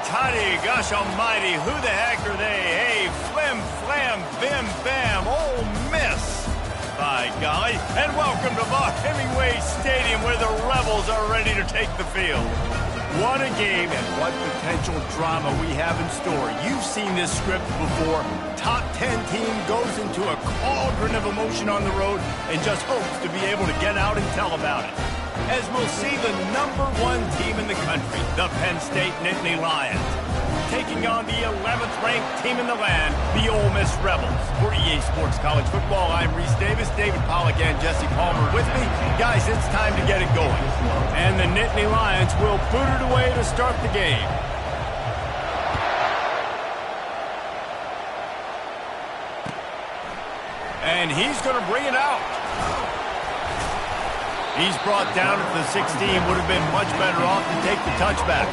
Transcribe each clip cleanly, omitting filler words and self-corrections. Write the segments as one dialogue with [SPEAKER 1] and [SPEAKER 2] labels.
[SPEAKER 1] toddy, gosh almighty, who the heck are they? Hey, flim, flam, bim, bam, Ole Miss. By golly, and welcome to Hemingway Stadium where the Rebels are ready to take the field. What a game and what potential drama we have in store. You've seen this script before. Top 10 team goes into a cauldron of emotion on the road and just hopes to be able to get out and tell about it. As we'll see the #1 team in the country, the Penn State Nittany Lions, taking on the 11th ranked team in the land, the Ole Miss Rebels. For EA Sports College Football, I'm Reese Davis, David Pollack, and Jesse Palmer with me. Guys, it's time to get it going. And the Nittany Lions will boot it away to start the game. And he's going to bring it out. He's brought down at the 16, would have been much better off to take the touchback.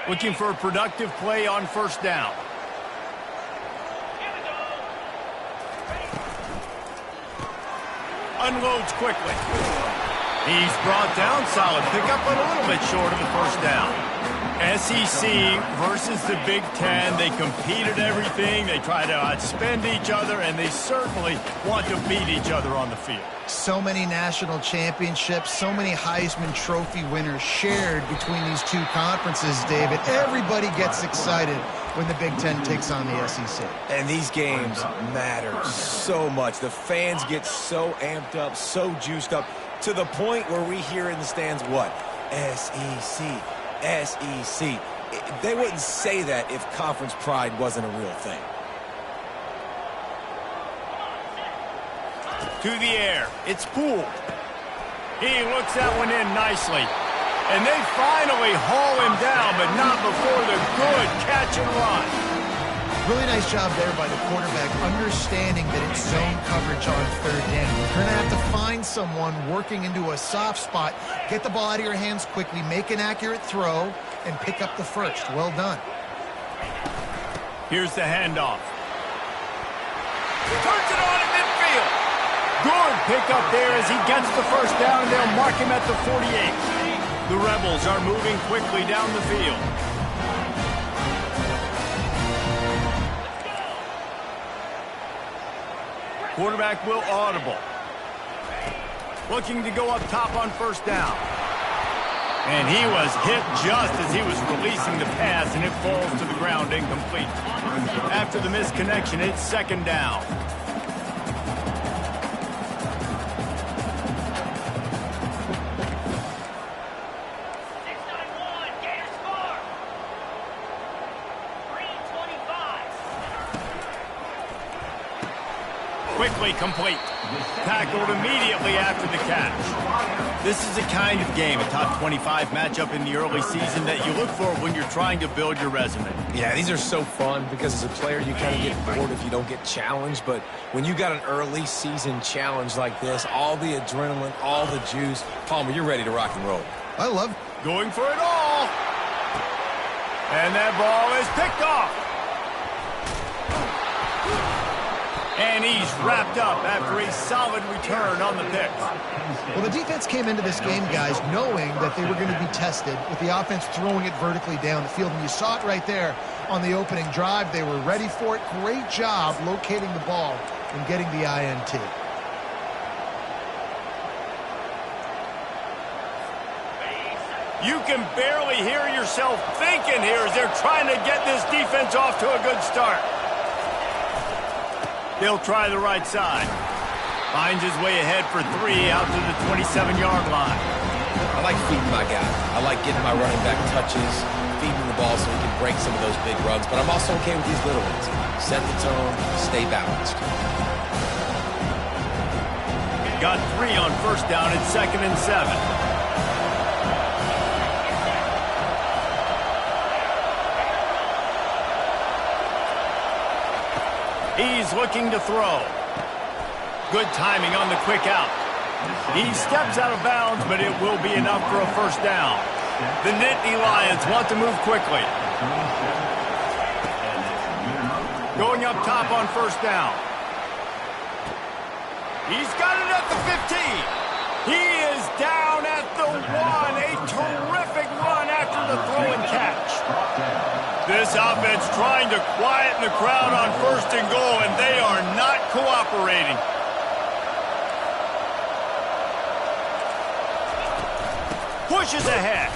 [SPEAKER 1] Looking for a productive play on first down. Unloads quickly. He's brought down, solid pickup, but a little bit short of the first down. SEC versus the Big Ten. They compete at everything. They try to outspend each other, and they certainly want to beat each other on the field.
[SPEAKER 2] So many national championships, so many Heisman Trophy winners shared between these two conferences, David. Everybody gets excited when the Big Ten takes on the SEC.
[SPEAKER 3] And these games matter so much. The fans get so amped up, so juiced up, to the point where we hear in the stands what? SEC, SEC. They wouldn't say that if conference pride wasn't a real thing.
[SPEAKER 1] To the air. It's Poole. He looks that one in nicely. And they finally haul him down, but not before the good catch and run.
[SPEAKER 2] Really nice job there by the quarterback, understanding that it's zone coverage on third down. You're going to have to find someone working into a soft spot, get the ball out of your hands quickly, make an accurate throw, and pick up the first. Well done.
[SPEAKER 1] Here's the handoff. Turns it on in midfield. Good pickup there as he gets the first down, and they'll mark him at the 48. The Rebels are moving quickly down the field. Quarterback will audible. Looking to go up top on first down. And he was hit just as he was releasing the pass, and it falls to the ground incomplete. After the misconnection, it's second down. Quickly complete. Tackled immediately after the catch. This is the kind of game, a top 25 matchup in the early season, that you look for when you're trying to build your resume.
[SPEAKER 3] Yeah, these are so fun because as a player you kind of get bored if you don't get challenged, but when you got an early season challenge like this, all the adrenaline, all the juice, Palmer, you're ready to rock and roll.
[SPEAKER 2] I love
[SPEAKER 1] going for it all. And that ball is picked off. And he's wrapped up after a solid return on the pick.
[SPEAKER 2] Well, the defense came into this game, guys, knowing that they were going to be tested with the offense throwing it vertically down the field. And you saw it right there on the opening drive. They were ready for it. Great job locating the ball and getting the INT.
[SPEAKER 1] You can barely hear yourself thinking here as they're trying to get this defense off to a good start. They'll try the right side. Finds his way ahead for 3 out to the 27-yard line.
[SPEAKER 3] I like feeding my guy. I like getting my running back touches, feeding the ball so he can break some of those big runs. But I'm also okay with these little ones. Set the tone, stay balanced.
[SPEAKER 1] Got 3 on first down at 2nd and 7. He's looking to throw. Good timing on the quick out. He steps out of bounds, but it will be enough for a first down. The Nittany Lions want to move quickly. Going up top on first down. He's got it at the 15. He is down at the 1. A terrific run after the throw and catch. This offense trying to quieten the crowd on first and goal, and they are not cooperating. Pushes ahead.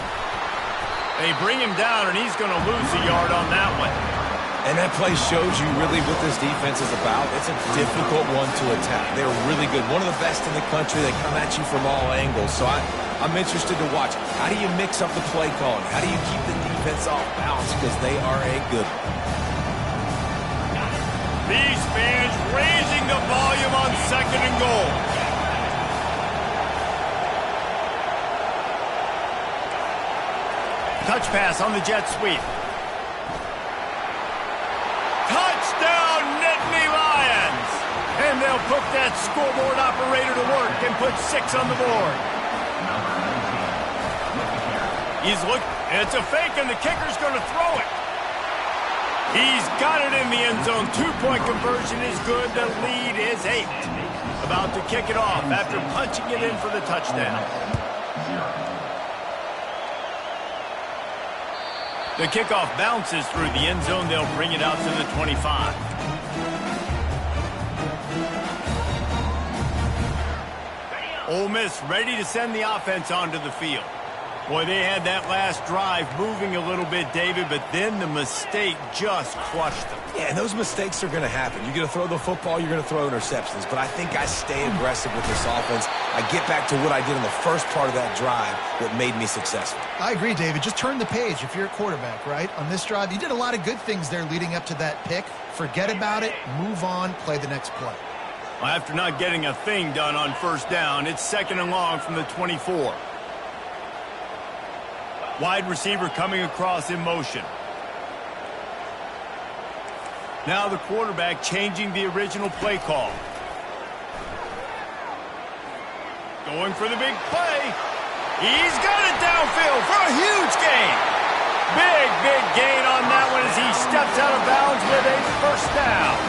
[SPEAKER 1] They bring him down, and he's going to lose a yard on that one.
[SPEAKER 3] And that play shows you really what this defense is about. It's a difficult one to attack. They're really good. One of the best in the country. They come at you from all angles. So I'm interested to watch. How do you mix up the play calling? How do you keep the defense off balance? Because they are a good one.
[SPEAKER 1] These fans raising the volume on second and goal. Touch pass on the jet sweep. Touchdown, Nittany Lions! And they'll put that scoreboard operator to work and put 6 on the board. It's a fake, and the kicker's going to throw it. He's got it in the end zone. 2-point conversion is good. The lead is 8. About to kick it off after punching it in for the touchdown. The kickoff bounces through the end zone. They'll bring it out to the 25. Ole Miss ready to send the offense onto the field. Boy, they had that last drive moving a little bit, David, but then the mistake just crushed them.
[SPEAKER 3] Yeah, and those mistakes are going to happen. You're going to throw the football, you're going to throw interceptions. But I think I stay aggressive with this offense. I get back to what I did in the first part of that drive that made me successful.
[SPEAKER 2] I agree, David. Just turn the page if you're a quarterback, right? On this drive, you did a lot of good things there leading up to that pick. Forget about it, move on, play the next play.
[SPEAKER 1] Well, after not getting a thing done on first down, it's second and long from the 24. Wide receiver coming across in motion. Now the quarterback changing the original play call. Going for the big play. He's got it downfield for a huge gain. Big gain on that one as he steps out of bounds with a first down.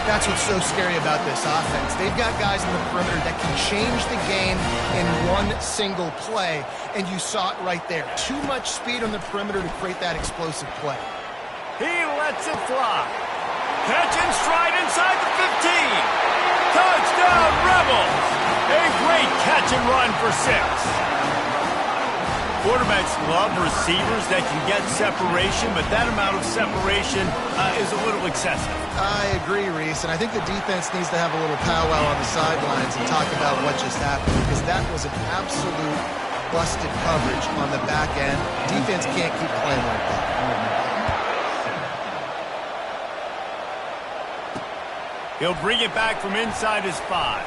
[SPEAKER 2] That's what's so scary about this offense. They've got guys in the perimeter that can change the game in one single play, and you saw it right there. Too much speed on the perimeter to create that explosive play.
[SPEAKER 1] He lets it fly. Catch and stride inside the 15. Touchdown, Rebels! A great catch and run for 6. Quarterbacks love receivers that can get separation, but that amount of separation is a little excessive.
[SPEAKER 2] I agree, Reese, and I think the defense needs to have a little powwow on the sidelines and talk about what just happened, because that was an absolute busted coverage on the back end. Defense can't keep playing like that.
[SPEAKER 1] He'll bring it back from inside his 5.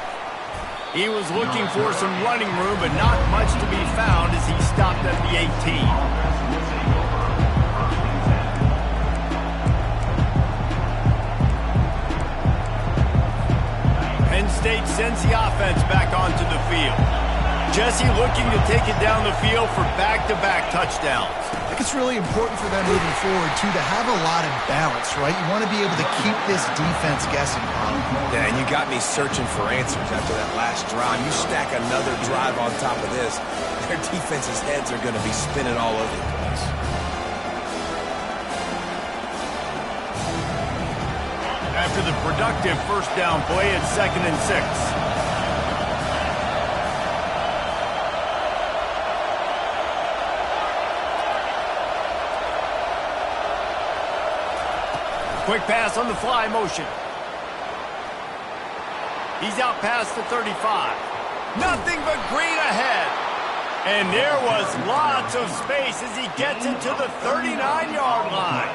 [SPEAKER 1] He was looking for some running room, but not much to be found as he stopped at the 18. Penn State sends the offense back onto the field. Jesse looking to take it down the field for back-to-back touchdowns.
[SPEAKER 2] I think it's really important for them moving forward, too, to have a lot of balance, right? You want to be able to keep this defense guessing, Paul.
[SPEAKER 3] Yeah, and you got me searching for answers after that last drive. You stack another drive on top of this, their defense's heads are going to be spinning all over the place.
[SPEAKER 1] After the productive first down play, it's 2nd and 6. Quick pass on the fly motion. He's out past the 35. Nothing but green ahead. And there was lots of space as he gets into the 39-yard line.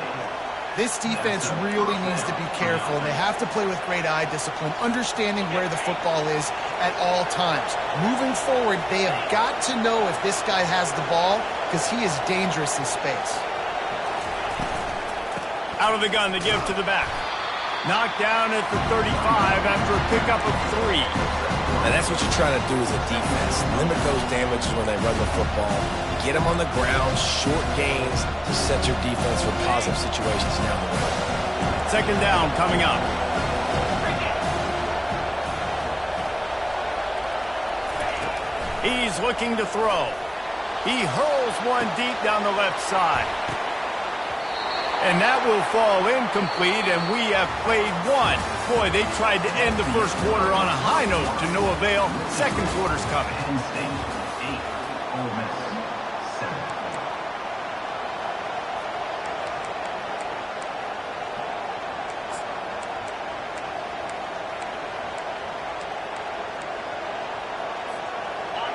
[SPEAKER 2] This defense really needs to be careful, and they have to play with great eye discipline, understanding where the football is at all times. Moving forward, they have got to know if this guy has the ball, because he is dangerous in space.
[SPEAKER 1] Out of the gun, they give to the back. Knocked down at the 35 after a pickup of 3.
[SPEAKER 3] And that's what you're trying to do as a defense. Limit those damages when they run the football. Get them on the ground, short gains to set your defense for positive situations down the road.
[SPEAKER 1] Second down coming up. He's looking to throw. He hurls one deep down the left side. And that will fall incomplete, and we have played one. Boy, they tried to end the first quarter on a high note to no avail. Second quarter's coming.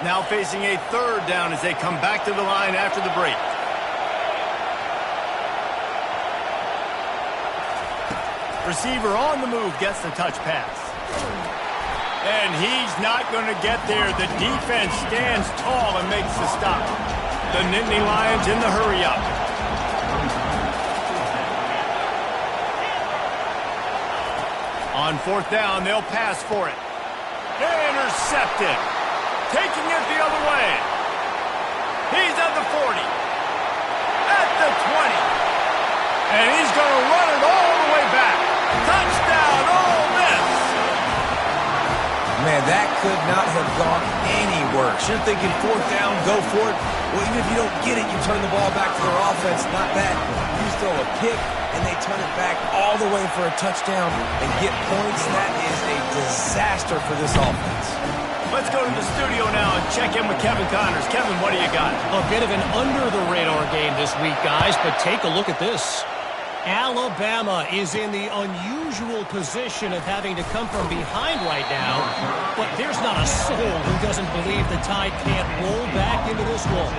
[SPEAKER 1] Now facing a third down as they come back to the line after the break. Receiver on the move gets the touch pass. And he's not going to get there. The defense stands tall and makes the stop. The Nittany Lions in the hurry up. On fourth down, they'll pass for it. Intercepted. Taking it the other way. He's at the 40. At the 20. And he's going to run it all the way back. Touchdown, Ole Miss.
[SPEAKER 3] Man, that could not have gone any worse. You're thinking fourth down, go for it. Well, even if you don't get it, you turn the ball back to their offense. Not that. You throw a pick, and they turn it back all the way for a touchdown and get points. That is a disaster for this offense.
[SPEAKER 1] Let's go to the studio now and check in with Kevin Connors. Kevin, what do you got?
[SPEAKER 4] A bit of an under-the-radar game this week, guys, but take a look at this. Alabama is in the unusual position of having to come from behind right now, but there's not a soul who doesn't believe the Tide can't roll back into this one.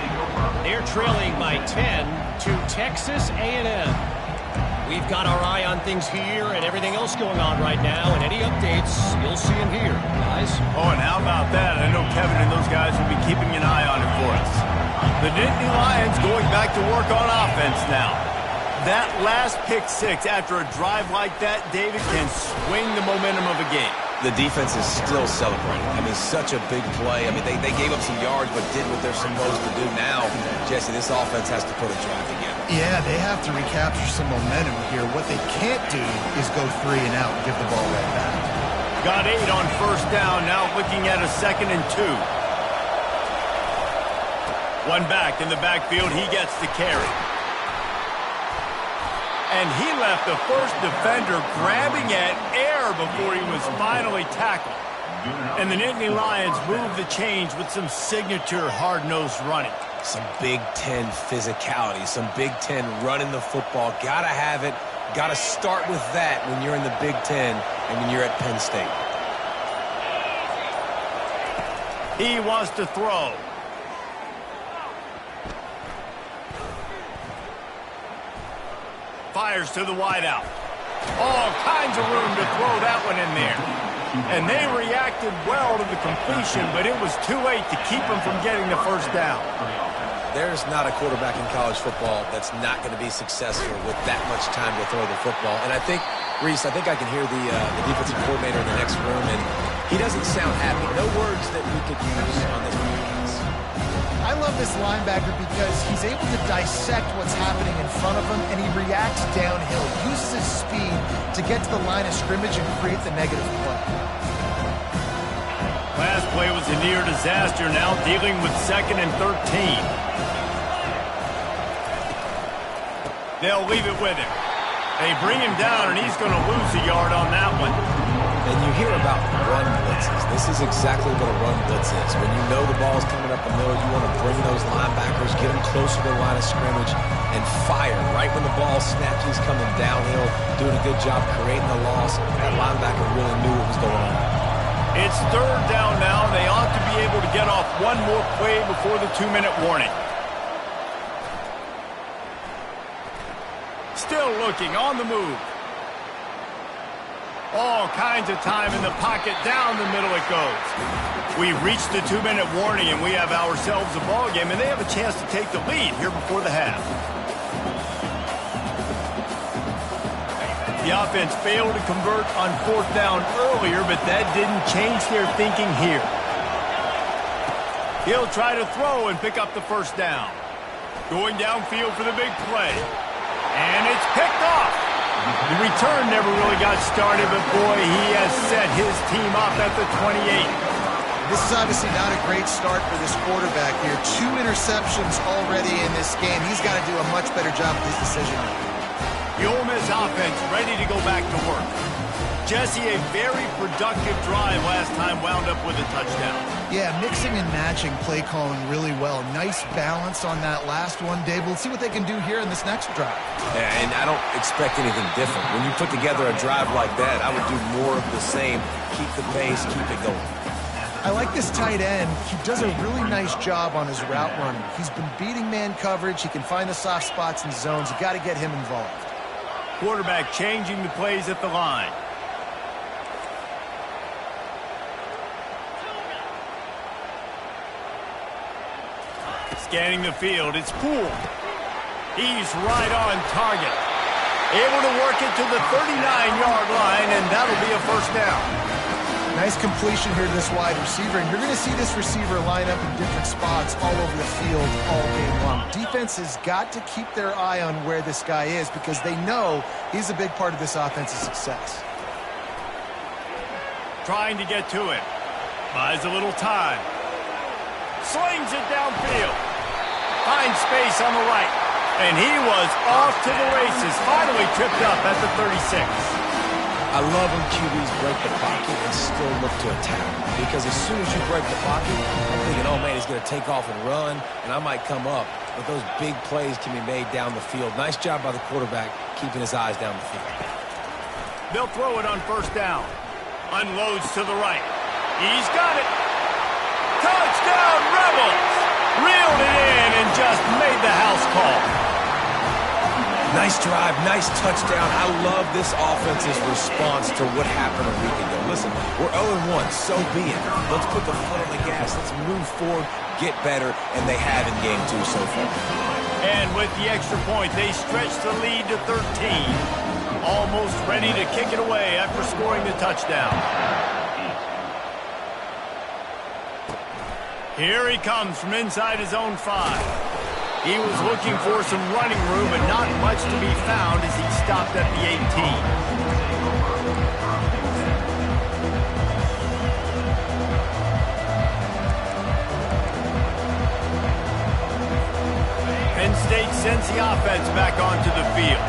[SPEAKER 4] They're trailing by 10 to Texas A&M. We've got our eye on things here and everything else going on right now, and any updates, you'll see them here, guys.
[SPEAKER 1] Oh, and how about that? I know Kevin and those guys will be keeping an eye on it for us. The Nittany Lions going back to work on offense now. That last pick six after a drive like that, David, can swing the momentum of a game.
[SPEAKER 3] The defense is still celebrating. I mean, such a big play. I mean, they gave up some yards but did what they're supposed to do. Now, Jesse, this offense has to put a drive together.
[SPEAKER 2] Yeah, they have to recapture some momentum here. What they can't do is go 3 and out and give the ball right back.
[SPEAKER 1] Got 8 on first down, now looking at a 2nd and 2. One back in the backfield, he gets the carry. And he left the first defender grabbing at air before he was finally tackled. And the Nittany Lions move the change with some signature hard-nosed running.
[SPEAKER 3] Some Big Ten physicality, some Big Ten running the football. Got to have it. Got to start with that when you're in the Big Ten and when you're at Penn State.
[SPEAKER 1] He wants to throw. Fires to the wideout. All kinds of room to throw that one in there. And they reacted well to the completion, but it was too late to keep them from getting the first down.
[SPEAKER 3] There's not a quarterback in college football that's not going to be successful with that much time to throw the football. And I think, Reese, I can hear the defensive coordinator in the next room, and he doesn't sound happy. No words that we could use on this broadcast.
[SPEAKER 2] I love this linebacker because he's able to dissect what's happening in front of him, and he reacts downhill, uses his speed to get to the line of scrimmage and create the negative play.
[SPEAKER 1] Last play was a near disaster, now dealing with 2nd and 13. They'll leave it with him. They bring him down, and he's going to lose a yard on that one.
[SPEAKER 3] And you hear about run blitzes. This is exactly what a run blitz is. When you know the ball's coming up the middle, you want to bring those linebackers, get them closer to the line of scrimmage, and fire. Right when the ball snaps, he's coming downhill, doing a good job creating the loss. That linebacker really knew what was going on.
[SPEAKER 1] It's 3rd down now. They ought to be able to get off one more play before the 2-minute warning. Still looking, on the move. All kinds of time in the pocket, down the middle it goes. We've reached the 2-minute warning, and we have ourselves a ball game, and they have a chance to take the lead here before the half. The offense failed to convert on 4th down earlier, but that didn't change their thinking here. He'll try to throw and pick up the 1st down. Going downfield for the big play. And it's picked off. The return never really got started, but boy, he has set his team up at the 28.
[SPEAKER 2] This is obviously not a great start for this quarterback here. 2 interceptions already in this game. He's got to do a much better job with his decision-making.
[SPEAKER 1] The Ole Miss offense ready to go back to work. Jesse, a very productive drive last time, wound up with a touchdown.
[SPEAKER 2] Yeah, mixing and matching play calling really well. Nice balance on that last one, Dave. We'll see what they can do here in this next drive.
[SPEAKER 3] Yeah, and I don't expect anything different. When you put together a drive like that, I would do more of the same. Keep the pace, keep it going.
[SPEAKER 2] I like this tight end. He does a really nice job on his route running. He's been beating man coverage. He can find the soft spots and zones. You got to get him involved.
[SPEAKER 1] Quarterback changing the plays at the line. Scanning the field, it's Poole. He's right on target. Able to work it to the 39-yard line, and that'll be a 1st down.
[SPEAKER 2] Nice completion here to this wide receiver, and you're going to see this receiver line up in different spots all over the field all game long. Defense has got to keep their eye on where this guy is because they know he's a big part of this offense's success.
[SPEAKER 1] Trying to get to it. Buys a little time. Slings it downfield. Finds space on the right. And he was off to the races. Finally tripped up at the 36.
[SPEAKER 3] I love when QBs break the pocket and still look to attack. Because as soon as you break the pocket, I'm thinking, oh man, he's going to take off and run, and I might come up. But those big plays can be made down the field. Nice job by the quarterback keeping his eyes down the field.
[SPEAKER 1] They'll throw it on 1st down. Unloads to the right. He's got it. Touchdown, Rebels! Reeled it in and just made the house call.
[SPEAKER 3] Nice drive, nice touchdown. I love this offense's response to what happened a week ago. Listen, we're 0-1, so be it. Let's put the foot on the gas. Let's move forward, get better, and they have in game 2 so far.
[SPEAKER 1] And with the extra point, they stretch the lead to 13. Almost ready to kick it away after scoring the touchdown. Here he comes from inside his own 5. He was looking for some running room, but not much to be found as he stopped at the 18. Penn State sends the offense back onto the field.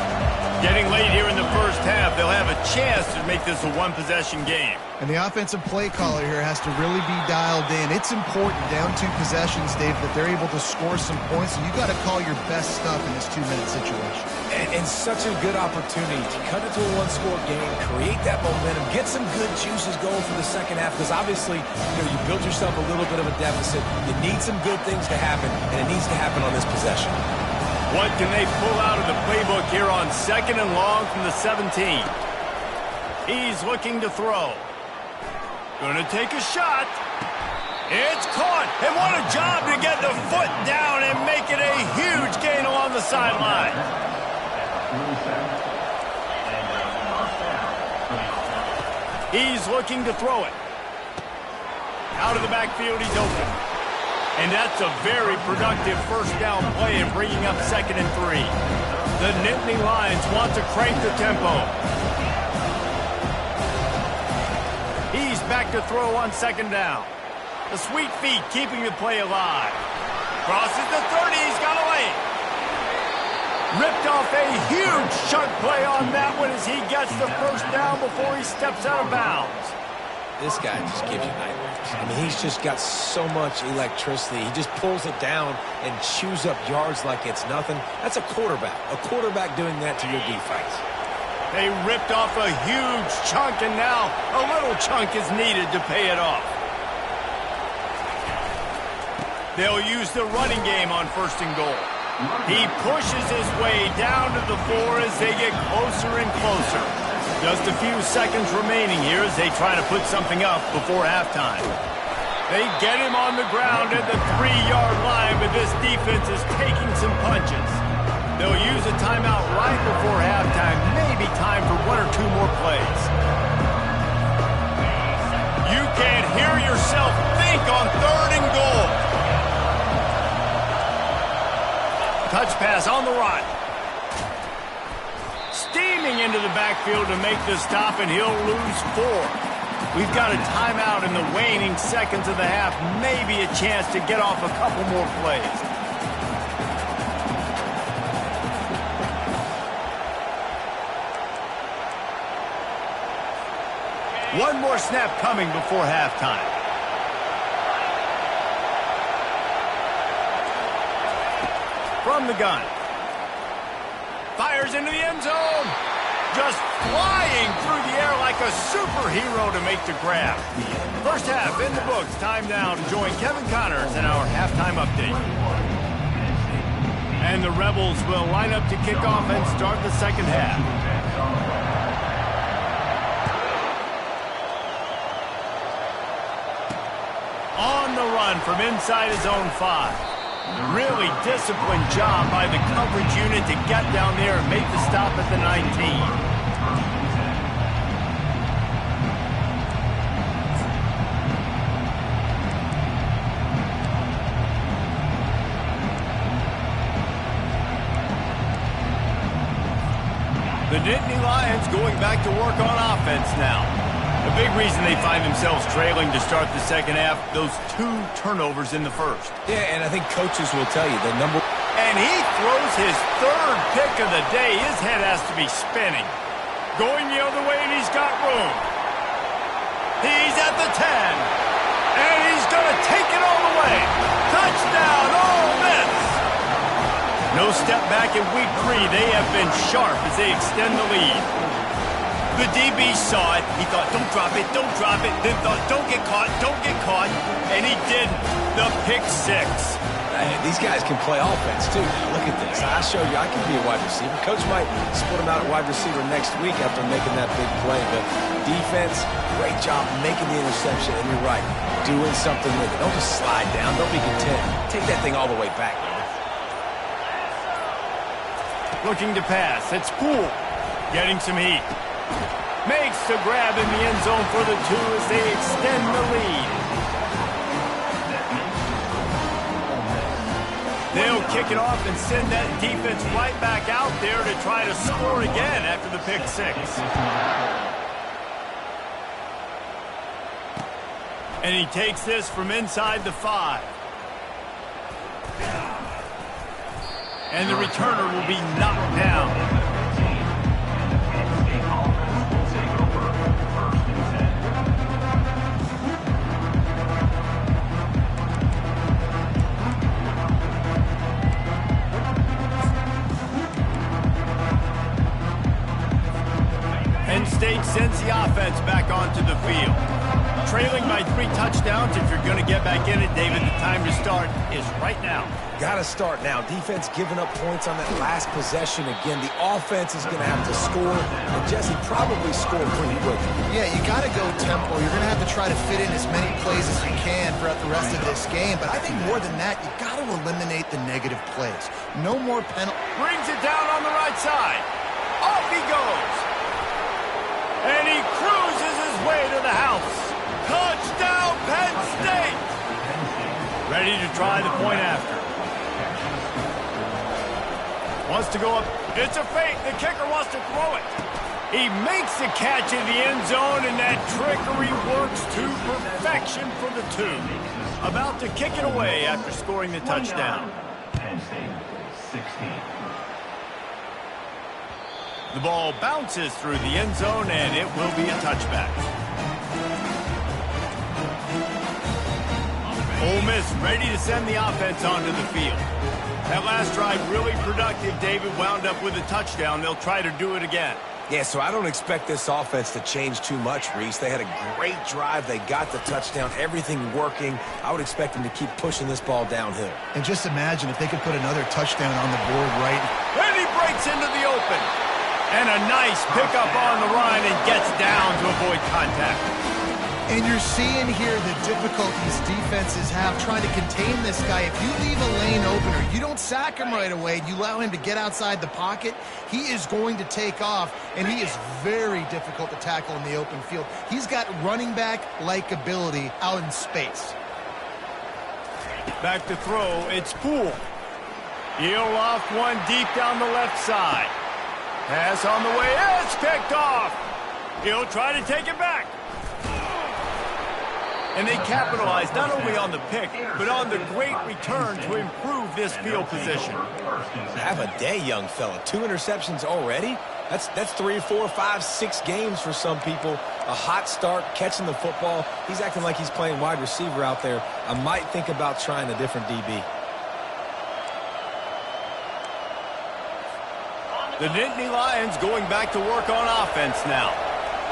[SPEAKER 1] Getting late here in the 1st half, they'll have a chance to make this a 1-possession game.
[SPEAKER 2] And the offensive play caller here has to really be dialed in. It's important, down 2 possessions, Dave, that they're able to score some points. So you got to call your best stuff in this 2-minute situation.
[SPEAKER 3] And such a good opportunity to cut it to a 1-score game, create that momentum, get some good juices going for the 2nd half. Because obviously, you built yourself a little bit of a deficit. You need some good things to happen, and it needs to happen on this possession.
[SPEAKER 1] What can they pull out of the playbook here on 2nd and long from the 17? He's looking to throw. Gonna take a shot. It's caught. And what a job to get the foot down and make it a huge gain along the sideline. He's looking to throw it. Out of the backfield, he's open. And that's a very productive 1st down play in bringing up 2nd and 3. The Nittany Lions want to crank the tempo. He's back to throw on 2nd down. The sweet feet keeping the play alive. Crosses the 30, he's got away. Ripped off a huge chunk play on that one as he gets the 1st down before he steps out of bounds.
[SPEAKER 3] This guy just gives you nightmares. I mean, he's just got so much electricity. He just pulls it down and chews up yards like it's nothing. That's a quarterback. A quarterback doing that to your defense.
[SPEAKER 1] They ripped off a huge chunk, and now a little chunk is needed to pay it off. They'll use the running game on 1st and goal. He pushes his way down to the 4 as they get closer and closer. Just a few seconds remaining here as they try to put something up before halftime. They get him on the ground at the 3-yard line, but this defense is taking some punches. They'll use a timeout right before halftime. Maybe time for one or two more plays. You can't hear yourself think on 3rd and goal. Touch pass on the run. Steaming into the backfield to make the stop, and he'll lose 4. We've got a timeout in the waning seconds of the half. Maybe a chance to get off a couple more plays. One more snap coming before halftime. From the gun. Fires into the end zone. Just flying through the air like a superhero to make the grab. First half in the books. Time now to join Kevin Connors in our halftime update. And the Rebels will line up to kick off and start the second half. On the run from inside his own 5. Really disciplined job by the coverage unit to get down there and make the stop at the 19. The Nittany Lions going back to work on offense now. A big reason they find themselves trailing to start the second half, those 2 turnovers in the first.
[SPEAKER 3] Yeah, and I think coaches will tell you the number.
[SPEAKER 1] And he throws his 3rd pick of the day. His head has to be spinning. Going the other way, and he's got room. He's at the 10. And he's going to take it all the way. Touchdown, Ole Miss. No step back in week 3. They have been sharp as they extend the lead. The DB saw it. He thought, don't drop it, don't drop it. Then thought, don't get caught, don't get caught. And he did the pick 6.
[SPEAKER 3] Hey, these guys can play offense, too. Look at this. I showed you I can be a wide receiver. Coach might split him out at wide receiver next week after making that big play. But defense, great job making the interception. And you're right, doing something with it. Don't just slide down. Don't be content. Take that thing all the way back.
[SPEAKER 1] Looking to pass. It's Poole. Getting some heat. Makes the grab in the end zone for the 2 as they extend the lead. They'll kick it off and send that defense right back out there to try to score again after the pick 6. And he takes this from inside the 5. And the returner will be knocked down. Penn State sends the offense back onto the field. Trailing by 3 touchdowns. If you're going to get back in it, David, the time to start is right now.
[SPEAKER 3] Got to start now. Defense giving up points on that last possession. Again, the offense is going to have to score. And Jesse probably scored pretty quickly.
[SPEAKER 2] Yeah, you got to go tempo. You're going to have to try to fit in as many plays as you can throughout the rest of this game. But I think more than that, you got to eliminate the negative plays. No more penalties.
[SPEAKER 1] Brings it down on the right side. Off he goes. And he cruises his way to the house. Touchdown, Penn State! Ready to try the point after. Wants to go up. It's a fake. The kicker wants to throw it. He makes the catch in the end zone, and that trickery works to perfection for the 2. About to kick it away after scoring the touchdown.
[SPEAKER 5] Penn State, 16.
[SPEAKER 1] The ball bounces through the end zone, and it will be a touchback. Ole Miss ready to send the offense onto the field. That last drive really productive. David wound up with a touchdown. They'll try to do it again.
[SPEAKER 3] Yeah, so I don't expect this offense to change too much, Reese. They had a great drive. They got the touchdown. Everything working. I would expect them to keep pushing this ball downhill.
[SPEAKER 2] And just imagine if they could put another touchdown on the board right.
[SPEAKER 1] And he breaks into the open. And a nice pickup on the run and gets down to avoid contact.
[SPEAKER 2] And you're seeing here the difficulties defenses have trying to contain this guy. If you leave a lane open or you don't sack him right away and you allow him to get outside the pocket, he is going to take off, and he is very difficult to tackle in the open field. He's got running back-like ability out in space.
[SPEAKER 1] Back to throw, it's Poole. He'll off one deep down the left side. Pass on the way, it's picked off. He'll try to take it back. And they capitalize not only on the pick, but on the great return to improve this field position.
[SPEAKER 3] Have a day, young fella. 2 interceptions already? That's 3, 4, 5, 6 games for some people. A hot start, catching the football. He's acting like he's playing wide receiver out there. I might think about trying a different DB.
[SPEAKER 1] The Nittany Lions going back to work on offense now.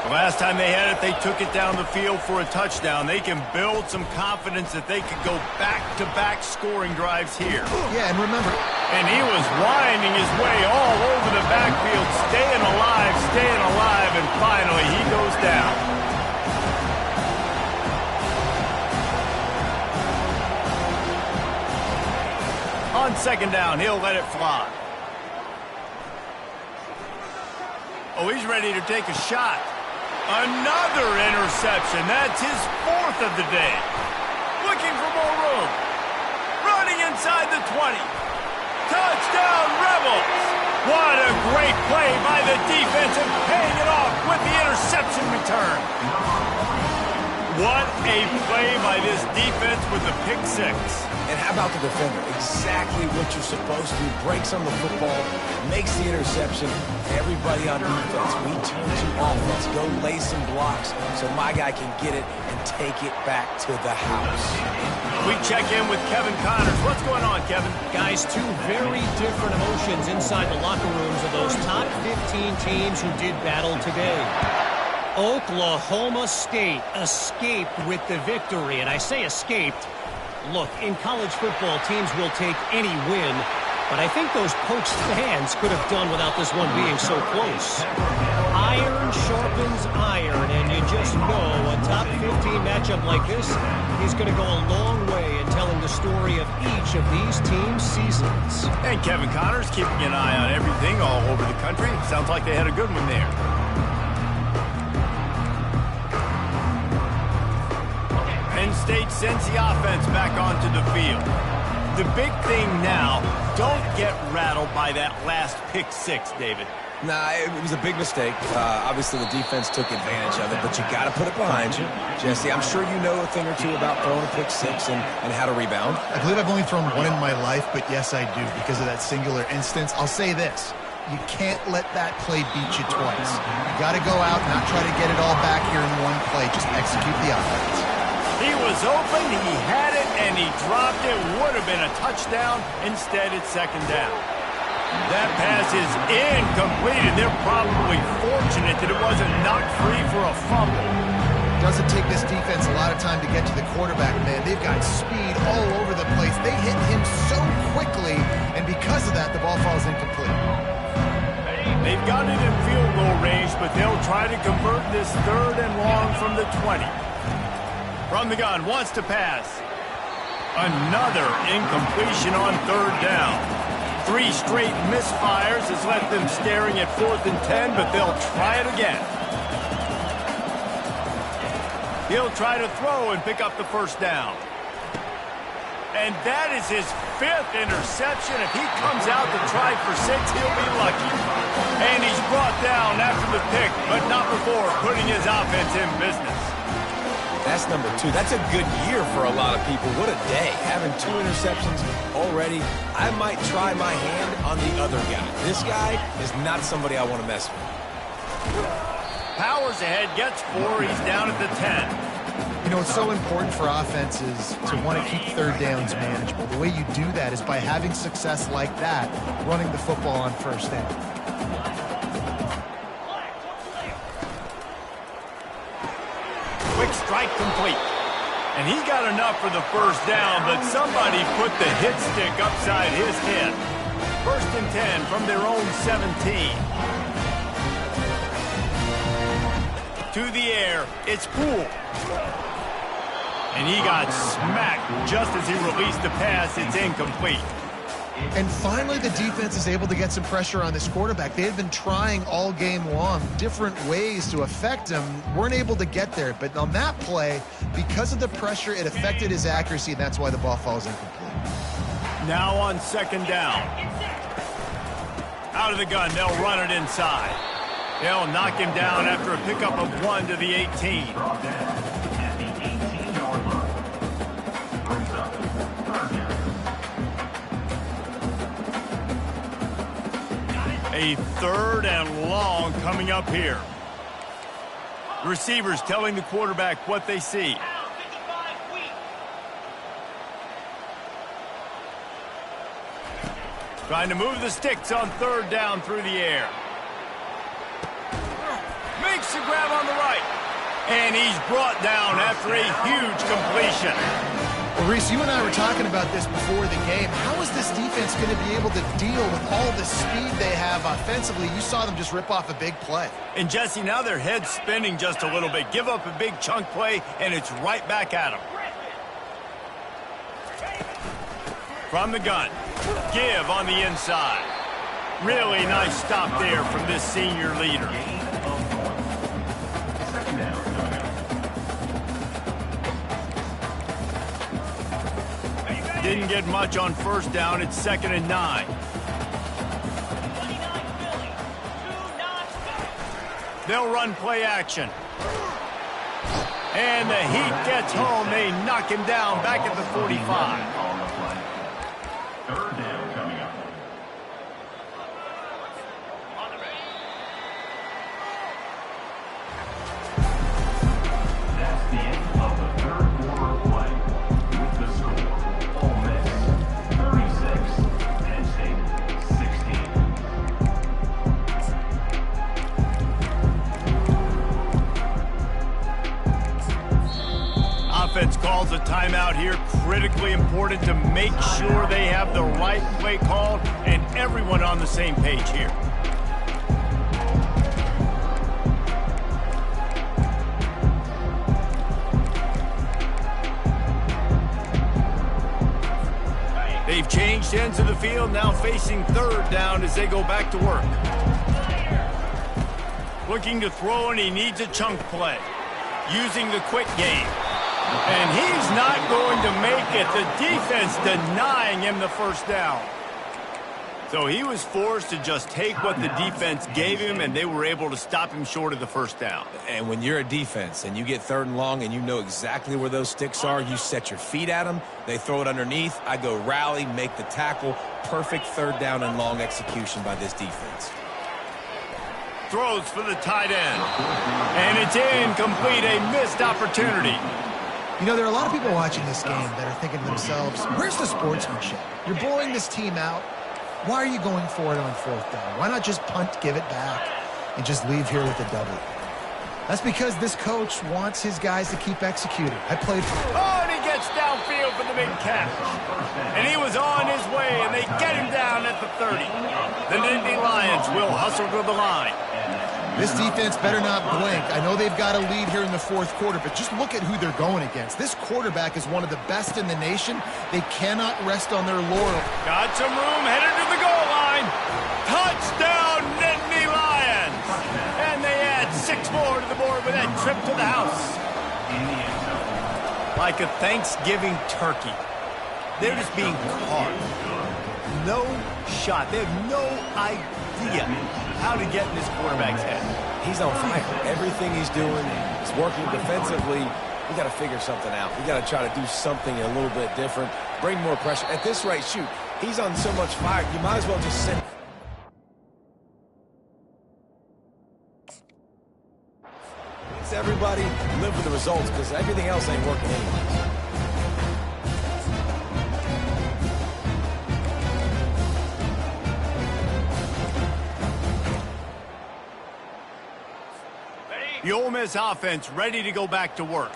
[SPEAKER 1] The last time they had it, they took it down the field for a touchdown. They can build some confidence that they could go back-to-back scoring drives here.
[SPEAKER 2] Yeah, and remember.
[SPEAKER 1] And he was winding his way all over the backfield, staying alive, and finally he goes down. On second down, he'll let it fly. Oh, he's ready to take a shot. Another interception. That's his 4th of the day. Looking for more room. Running inside the 20. Touchdown, Rebels. What a great play by the defense and paying it off with the interception return. What a play by this defense with the pick 6.
[SPEAKER 3] And how about the defender? Exactly what you're supposed to. Breaks on the football, makes the interception. Everybody on defense, we turn to offense. Go lay some blocks so my guy can get it and take it back to the house.
[SPEAKER 1] We check in with Kevin Connors. What's going on, Kevin?
[SPEAKER 4] Guys, 2 very different emotions inside the locker rooms of those top 15 teams who did battle today. Oklahoma State escaped with the victory, and I say escaped. Look, in college football, teams will take any win, but I think those poached fans could have done without this one being so close. Iron sharpens iron, and you just know a top 15 matchup like this is going to go a long way in telling the story of each of these teams' seasons.
[SPEAKER 1] And Kevin Connors keeping an eye on everything all over the country. Sounds like they had a good one there. Penn State sends the offense back onto the field. The big thing now, don't get rattled by that last pick 6, David.
[SPEAKER 3] Nah, it was a big mistake. Obviously, the defense took advantage of it, but you got to put it behind you. Jesse, I'm sure you know a thing or two about throwing a pick 6 and how to rebound.
[SPEAKER 2] I believe I've only thrown one in my life, but yes, I do because of that singular instance. I'll say this. You can't let that play beat you twice. You got to go out and not try to get it all back here in one play. Just execute the offense.
[SPEAKER 1] He was open, he had it, and he dropped it. Would have been a touchdown. Instead, it's second down. That pass is incomplete, and they're probably fortunate that it wasn't knocked free for a fumble.
[SPEAKER 2] Doesn't take this defense a lot of time to get to the quarterback, man. They've got speed all over the place. They hit him so quickly, and because of that, the ball falls incomplete.
[SPEAKER 1] They've got it in field goal range, but they'll try to convert this 3rd and long from the 20. From the gun, wants to pass. Another incompletion on 3rd down. 3 straight misfires has left them staring at 4th and 10, but they'll try it again. He'll try to throw and pick up the first down. And that is his 5th interception. If he comes out to try for 6, he'll be lucky. And he's brought down after the pick, but not before putting his offense in business.
[SPEAKER 3] That's number 2. That's a good year for a lot of people. What a day. Having 2 interceptions already. I might try my hand on the other guy. This guy is not somebody I want to mess with.
[SPEAKER 1] Powers ahead, gets 4. He's down at the 10.
[SPEAKER 2] You know, it's so important for offenses to want to keep 3rd downs manageable. The way you do that is by having success like that, running the football on 1st down.
[SPEAKER 1] Quick strike complete. And he got enough for the first down, but somebody put the hit stick upside his head. 1st and 10 from their own 17. to the air. It's Poole. And he got smacked just as he released the pass. It's incomplete.
[SPEAKER 2] And finally, the defense is able to get some pressure on this quarterback. They had been trying all game long different ways to affect him. Weren't able to get there. But on that play, because of the pressure, it affected his accuracy, and that's why the ball falls incomplete.
[SPEAKER 1] Now on second down. Out of the gun, they'll run it inside. They'll knock him down after a pickup of 1 to the 18. A 3rd and long coming up here. The receivers telling the quarterback what they see. Trying to move the sticks on 3rd down through the air. Makes the grab on the right. And he's brought down after a huge completion.
[SPEAKER 2] Well, Reese, you and I were talking about this before the game. How is this defense going to be able to deal with all the speed they have offensively? You saw them just rip off a big play.
[SPEAKER 1] And, Jesse, now their head's spinning just a little bit. Give up a big chunk play, and it's right back at them. From the gun. Give on the inside. Really nice stop there from this senior leader. Didn't get much on 1st down. It's 2nd and 9. They'll run play action. And the Heat gets home. They knock him down back at the 45.
[SPEAKER 5] 3rd down coming up. That's the end of the 3rd quarter of play. With the score, Ole Miss 36, Penn State 16.
[SPEAKER 1] Offense calls a timeout here. Critically important to make sure they have the right play called and everyone on the same page here. They've changed ends of the field, now facing 3rd down as they go back to work. Looking to throw, and he needs a chunk play. Using the quick game. And he's not going to make it. The defense denying him the 1st down. So he was forced to just take what the defense gave him, and they were able to stop him short of the 1st down.
[SPEAKER 3] And when you're a defense and you get 3rd and long and you know exactly where those sticks are, you set your feet at them, they throw it underneath, I go rally, make the tackle. Perfect 3rd down and long execution by this defense.
[SPEAKER 1] Throws for the tight end. And it's incomplete, a missed opportunity.
[SPEAKER 2] You know, there are a lot of people watching this game that are thinking to themselves, where's the sportsmanship? You're blowing this team out. Why are you going for it on 4th down? Why not just punt, give it back, and just leave here with a W? That's because this coach wants his guys to keep executing. I played for him.
[SPEAKER 1] Oh, and he gets downfield for the big catch. And he was on his way, and they get him down at the 30. The Nittany Lions will hustle to the line.
[SPEAKER 2] This defense better not blink. I know they've got a lead here in the 4th quarter, but just look at who they're going against. This quarterback is one of the best in the nation. They cannot rest on their laurels.
[SPEAKER 1] Got some room, headed to the goal line. Touchdown, Nittany Lions. And they add 6 more to the board with that trip to the house. Like a Thanksgiving turkey. They're just being caught. No shot. They have no idea how to get in this quarterback's head.
[SPEAKER 3] He's on fire. Everything he's doing is working defensively. We got to figure something out. We got to try to do something a little bit different. Bring more pressure. At this rate, shoot, he's on so much fire. You might as well just sit. It's everybody live with the results because everything else ain't working anyway.
[SPEAKER 1] The Ole Miss offense ready to go back to work.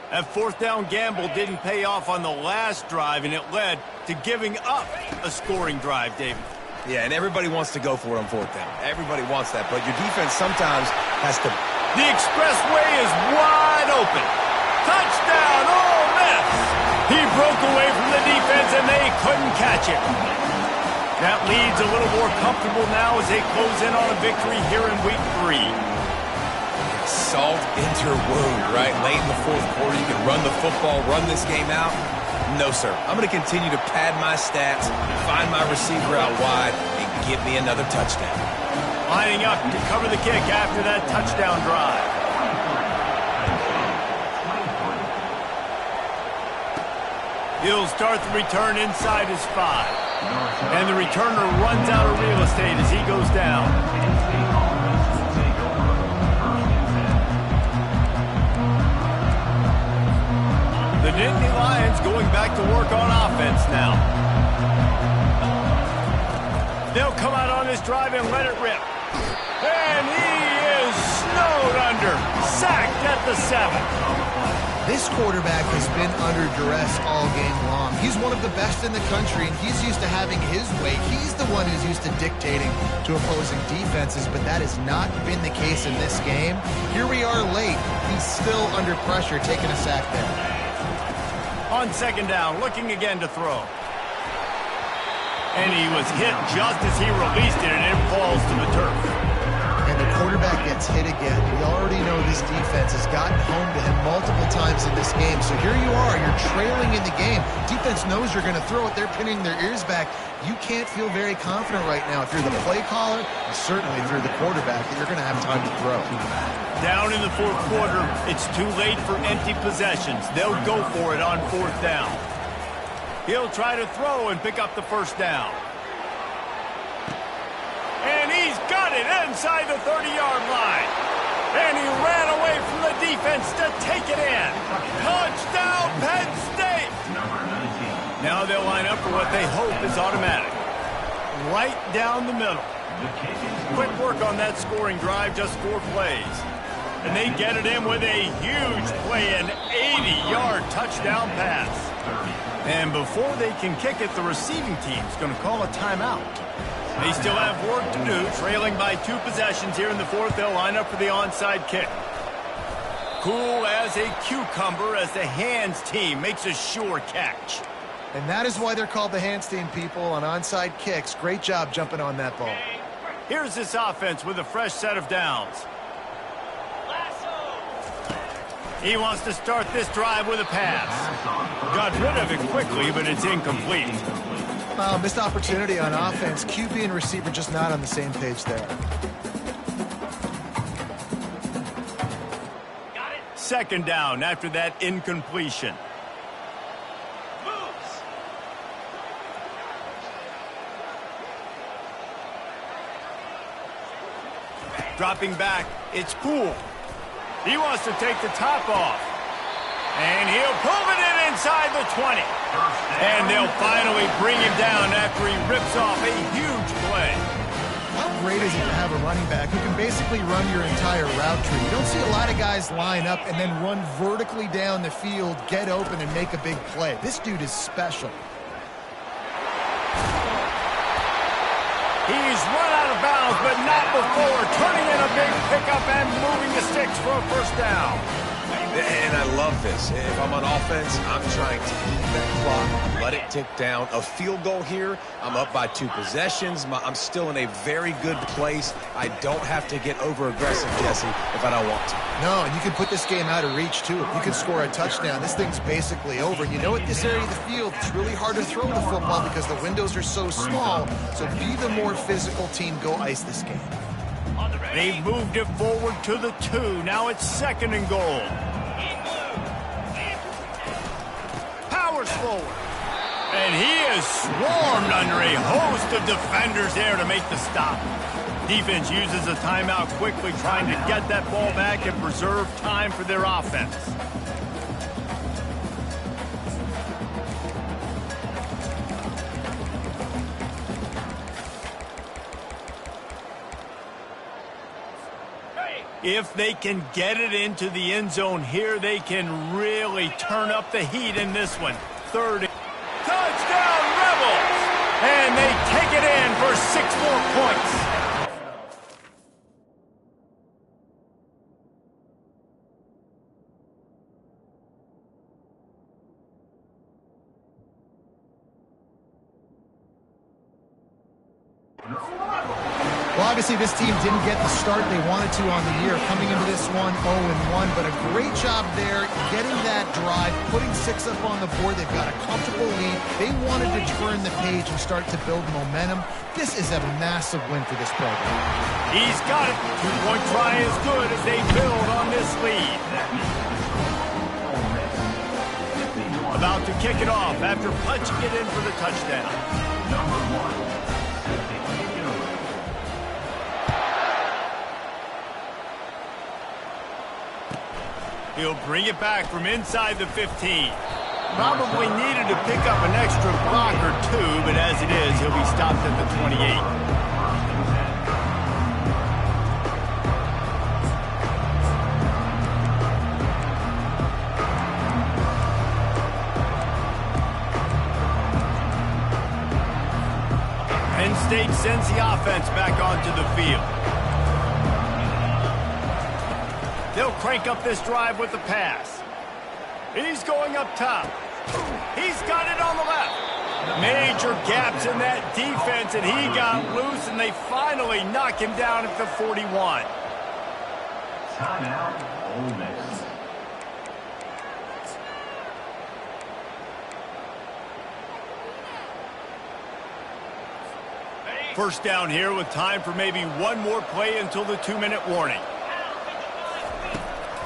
[SPEAKER 1] That 4th down gamble didn't pay off on the last drive, and it led to giving up a scoring drive, David.
[SPEAKER 3] Yeah, and everybody wants to go for it on 4th down. Everybody wants that, but your defense sometimes has to
[SPEAKER 1] The expressway is wide open. Touchdown, Ole Miss! He broke away from the defense, and they couldn't catch him. That lead's a little more comfortable now as they close in on a victory here in Week 3.
[SPEAKER 3] Salt into her wound, right? Late in the fourth quarter, you can run the football, run this game out. No, sir. I'm going to continue to pad my stats, find my receiver out wide, and give me another touchdown.
[SPEAKER 1] Lining up to cover the kick after that touchdown drive. He'll start the return inside his 5. And the returner runs out of real estate as he goes down. The Nittany Lions going back to work on offense now. They'll come out on this drive and let it rip. And he is snowed under. Sacked at the 7.
[SPEAKER 2] This quarterback has been under duress all game long. He's one of the best in the country, and he's used to having his way. He's the one who's used to dictating to opposing defenses, but that has not been the case in this game. Here we are late. He's still under pressure, taking a sack there.
[SPEAKER 1] On second down, looking again to throw. And he was hit just as he released it, and it falls to the turf.
[SPEAKER 2] And the quarterback gets hit again. We already know this defense has gotten home to him multiple times in this game. So here you are, you're trailing in the game. Defense knows you're going to throw it. They're pinning their ears back. You can't feel very confident right now if you're the play caller, and certainly if you're the quarterback, that you're going to have time to throw.
[SPEAKER 1] Down in the fourth quarter, it's too late for empty possessions. They'll go for it on fourth down. He'll try to throw and pick up the first down. And he's got it inside the 30-yard line. And he ran away from the defense to take it in. Touchdown, Penn State! Now they'll line up for what they hope is automatic. Right down the middle. Quick work on that scoring drive, just 4 plays. And they get it in with a huge play, an 80-yard touchdown pass. And before they can kick it, the receiving team's going to call a timeout. They still have work to do, trailing by 2 possessions here in the fourth. They'll line up for the onside kick. Cool as a cucumber as the hands team makes a sure catch.
[SPEAKER 2] And that is why they're called the hands team, people, on onside kicks. Great job jumping on that ball.
[SPEAKER 1] Here's this offense with a fresh set of downs. He wants to start this drive with a pass. Got rid of it quickly, but it's incomplete.
[SPEAKER 2] Missed opportunity on offense. QB and receiver just not on the same page there.
[SPEAKER 1] Second down after that incompletion. Dropping back, it's Cool. He wants to take the top off. And he'll pull it in inside the 20. And they'll finally bring him down after he rips off a huge play.
[SPEAKER 2] How great is it to have a running back who can basically run your entire route tree? You don't see a lot of guys line up and then run vertically down the field, get open, and make a big play. This dude is special.
[SPEAKER 1] He's run out of bounds, but not before turning in a big pickup and moving the sticks for a first down.
[SPEAKER 3] And I love this. If I'm on offense, I'm trying to eat that clock, let it tick down. A field goal here, I'm up by 2 possessions. I'm still in a very good place. I don't have to get over-aggressive, Jesse, if I don't want to.
[SPEAKER 2] No, and you can put this game out of reach, too. If you can score a touchdown, this thing's basically over. You know, at this area of the field, it's really hard to throw the football because the windows are so small. So be the more physical team. Go ice this game.
[SPEAKER 1] They've moved it forward to the 2. Now it's second and goal. Powers forward. And he is swarmed under a host of defenders there to make the stop. Defense uses a timeout quickly, trying to get that ball back and preserve time for their offense. If they can get it into the end zone here, they can really turn up the heat in this one. Third. Touchdown, Rebels! And they take it in for 6 more points.
[SPEAKER 2] Obviously, this team didn't get the start they wanted to on the year, coming into this one 0-1, but a great job there getting that drive, putting 6 up on the board. They've got a comfortable lead. They wanted to turn the page and start to build momentum. This is a massive win for this program.
[SPEAKER 1] He's got it. Two-point try is good as they build on this lead. About to kick it off after punching it in for the touchdown.
[SPEAKER 5] Number 1.
[SPEAKER 1] He'll bring it back from inside the 15. Probably needed to pick up an extra block or two, but as it is, he'll be stopped at the 28. Penn State sends the offense back onto the field. They'll crank up this drive with the pass. He's going up top. He's got it on the left. Major gaps in that defense, and he got loose, and they finally knock him down at the 41.
[SPEAKER 5] Timeout, Ole Miss.
[SPEAKER 1] First down here with time for maybe one more play until the 2-minute warning.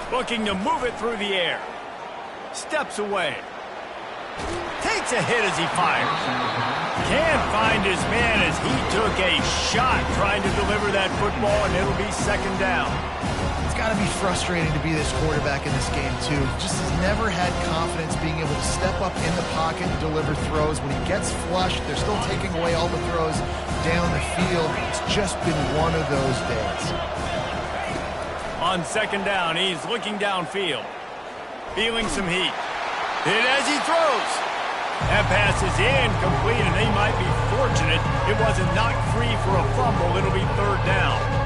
[SPEAKER 1] Looking to move it through the air. Steps away. Takes a hit as he fires. Can't find his man as he took a shot trying to deliver that football, and it'll be second down.
[SPEAKER 2] It's got to be frustrating to be this quarterback in this game, too. Just has never had confidence being able to step up in the pocket and deliver throws. When he gets flushed, they're still taking away all the throws down the field. It's just been one of those days.
[SPEAKER 1] On second down, he's looking downfield. Feeling some heat. Hit as he throws. That pass is incomplete, and they might be fortunate it wasn't knocked free for a fumble. It'll be third down.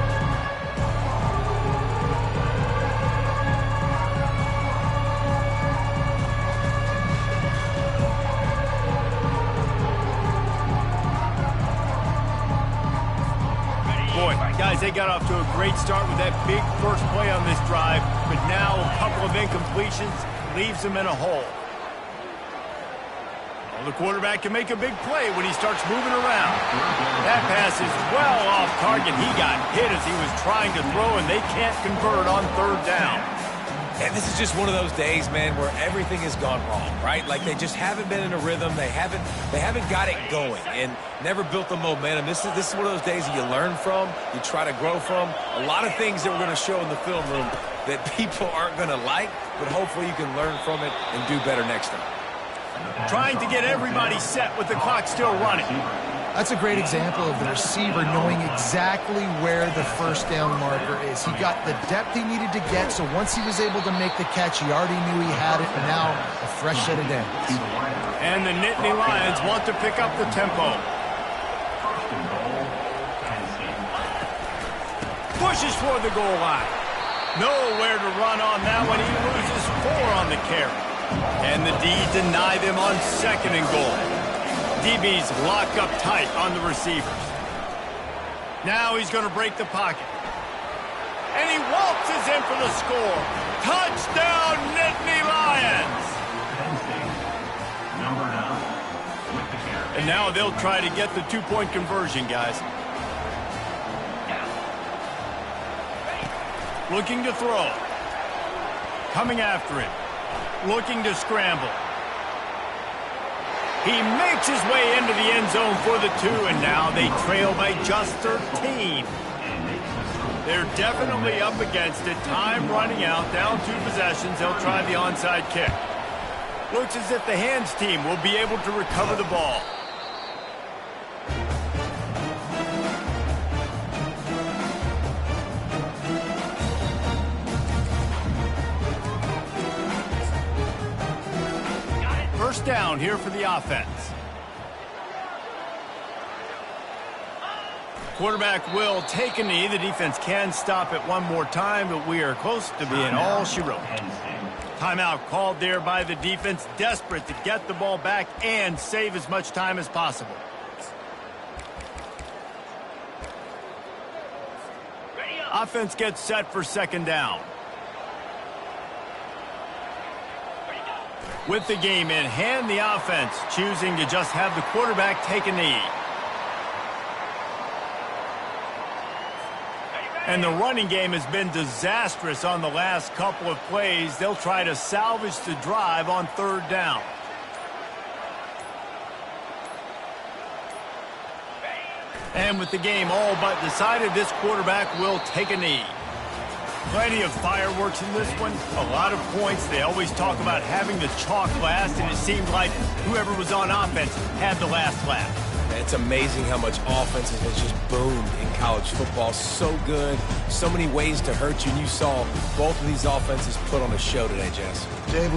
[SPEAKER 1] Boy, guys, they got off to a great start with that big first play on this drive, but now a couple of incompletions leaves them in a hole. Well, the quarterback can make a big play when he starts moving around. That pass is well off target. He got hit as he was trying to throw, and they can't convert on third down.
[SPEAKER 3] And this is just one of those days, man, where everything has gone wrong, right? Like they just haven't been in a rhythm. They haven't got it going and never built the momentum. This is one of those days that you learn from, you try to grow from. A lot of things that we're going to show in the film room that people aren't going to like, but hopefully you can learn from it and do better next time.
[SPEAKER 1] Trying to get everybody set with the clock still running.
[SPEAKER 2] That's a great example of the receiver knowing exactly where the first down marker is. He got the depth he needed to get, so once he was able to make the catch, he already knew he had it, and now a fresh set of downs.
[SPEAKER 1] And the Nittany Lions want to pick up the tempo. Pushes toward the goal line. Nowhere to run on that one. He loses 4 on the carry. And the D deny them on second and goal. DBs lock up tight on the receivers. Now he's going to break the pocket. And he waltzes in for the score. Touchdown, Nittany Lions!
[SPEAKER 5] Number 9 with the carry.
[SPEAKER 1] And now they'll try to get the 2-point conversion, guys. Looking to throw. Coming after it. Looking to scramble. He makes his way into the end zone for the 2, and now they trail by just 13. They're definitely up against it. Time running out, down 2 possessions. They'll try the onside kick. Looks as if the hands team will be able to recover the ball. First down here for the offense. Quarterback will take a knee. The defense can stop it one more time, but we are close to being all she wrote. Timeout called there by the defense, desperate to get the ball back and save as much time as possible. Offense gets set for second down. With the game in hand, the offense choosing to just have the quarterback take a knee. And the running game has been disastrous on the last couple of plays. They'll try to salvage the drive on third down. And with the game all but decided, this quarterback will take a knee. Plenty of fireworks in this one. A lot of points. They always talk about having the chalk last, and it seemed like whoever was on offense had the last laugh.
[SPEAKER 3] It's amazing how much offense has just boomed in college football. So good. So many ways to hurt you. And you saw both of these offenses put on a show today, Jess.
[SPEAKER 2] Dave,